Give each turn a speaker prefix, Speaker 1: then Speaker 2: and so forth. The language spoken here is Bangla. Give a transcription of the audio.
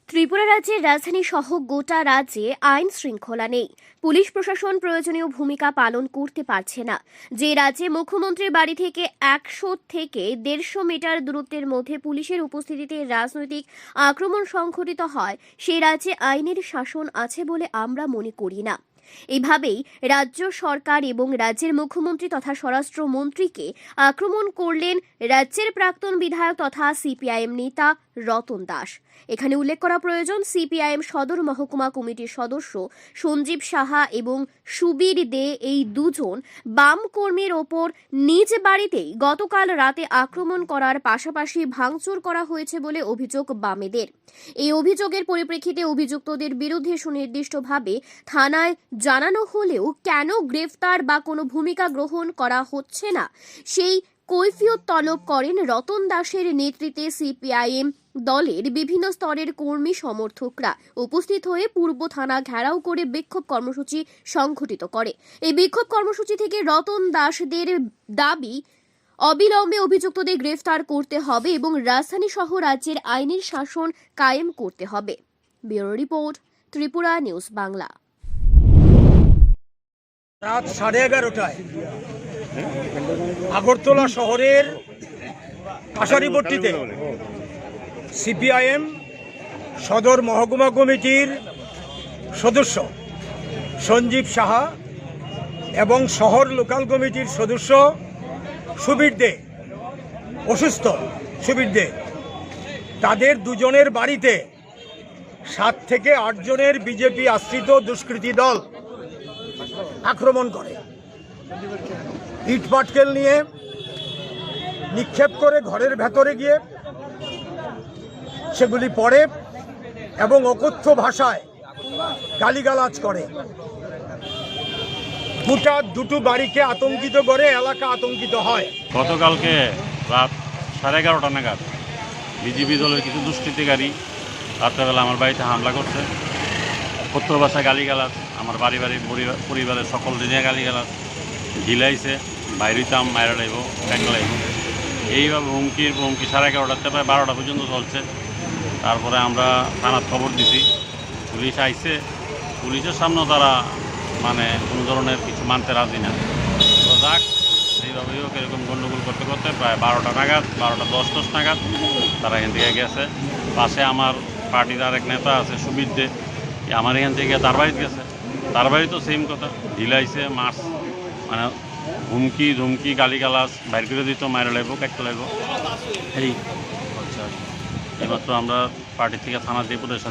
Speaker 1: ত্রিপুরা রাজ্যের রাজধানী সহ গোটা রাজ্যে আইন শৃঙ্খলা নেই। পুলিশ প্রশাসন প্রয়োজনীয় ভূমিকা পালন করতে পারছে না। যে রাজ্যে মুখ্যমন্ত্রীর বাড়ি থেকে 100 থেকে 150 মিটার দূরত্বের মধ্যে পুলিশের উপস্থিতিতে রাজনৈতিক আক্রমণ সংঘটিত হয়, সেই রাজ্যে আইনের শাসন আছে বলে আমরা মনে করি না। এভাবেই রাজ্য সরকার এবং রাজ্যের মুখ্যমন্ত্রী তথা স্বরাষ্ট্রমন্ত্রীকে আক্রমণ করলেন রাজ্যের প্রাক্তন বিধায়ক তথা সিপিআইএম নেতা রতন দাস। এখানে উল্লেখ করা প্রয়োজন, সিপিআইএম সদর মহকুমা কমিটির সদস্য সঞ্জীব সাহা এবং সুবীর দে এই দুজন বাম কর্মীর ওপর নিজ বাড়িতেই গতকাল রাতে আক্রমণ করার পাশাপাশি ভাঙচুর করা হয়েছে বলে অভিযোগ বামেদের। এই অভিযোগের পরিপ্রেক্ষিতে অভিযুক্তদের বিরুদ্ধে সুনির্দিষ্টভাবে থানায় জানানো হলেও কেন গ্রেফতার বা কোনো ভূমিকা গ্রহণ করা হচ্ছে না, সেই কৈফিয়ত তলব করেন রতন দাসের নেতৃত্বে সিপিআইএম দলের বিভিন্ন স্তরের কর্মী সমর্থকরা। উপস্থিত হয়ে পূর্ব থানা ঘেরাও করে বিক্ষোভ কর্মসূচি সংঘটিত করে। এই বিক্ষোভ কর্মসূচি থেকে রতন দাসদের দাবি, অবিলম্বে অভিযুক্তদের গ্রেফতার করতে হবে এবং রাজধানী সহ রাজ্যের আইনের শাসন কায়েম করতে হবে। Bureau report, Tripura news Bangla.
Speaker 2: রাত 11:30টায় আগরতলা শহরের কাশারিপট্টিতে সিপিআইএম সদর মহকুমা কমিটির সদস্য সঞ্জীব সাহা এবং শহর লোকাল কমিটির সদস্য সুবীর দে, অসুস্থ সুবীর দে, তাদের দুজনের বাড়িতে 7 থেকে 8 জনের বিজেপি আশ্রিত দুষ্কৃতী দল আক্রমণ করে। ইট পাটকেল নিয়ে নিক্ষেপ করে ঘরের ভেতরে গিয়ে সেগুলি পড়ে এবং অকথ্য ভাষায় গালিগালাজ করে। গোটা দুটো বাড়িকে আতঙ্কিত করে, এলাকা আতঙ্কিত হয়।
Speaker 3: গতকালকে রাত 11:30 নাগাদ বিজেপি দলের কিছু দুষ্কৃতিকারী রাত্রেবেলা আমার বাড়িতে হামলা করছে। কথ্য ভাষায় গালিগালাজ, আমার পরিবারের সকল দিনে গালিগালাজ, ঝিলাইছে, বাইরিতাম, মায়েরা লাইব, ট্যাঙ্কা লাইব, এইভাবে হুমকি 11:30 প্রায় 12টা পর্যন্ত চলছে। তারপরে আমরা থানার খবর দিছি, পুলিশ আইছে। পুলিশের সামনেও তারা কোনো ধরনের কিছু মানতে রাজি না। তো যাক, এইভাবেই হোক, এরকম গণ্ডগোল করতে করতে প্রায় 12টা নাগাদ, 12:10 নাগাদ তারা এখান থেকে গেছে। পাশে আমার পার্টির আরেক নেতা আছে সুবীর দে, আমার এখান থেকে তার বাড়িতে গেছে। তার বাড়িতেও সেম কথা, ঢিলাইছে, মাছ হুমকি ধুমকি গালিগালাজ বাইর করে দিত, মায়েরা লাইব, কাটতে লাইব। এইমাত্র আমরা পার্টি থেকে থানা দিয়ে পুলিশ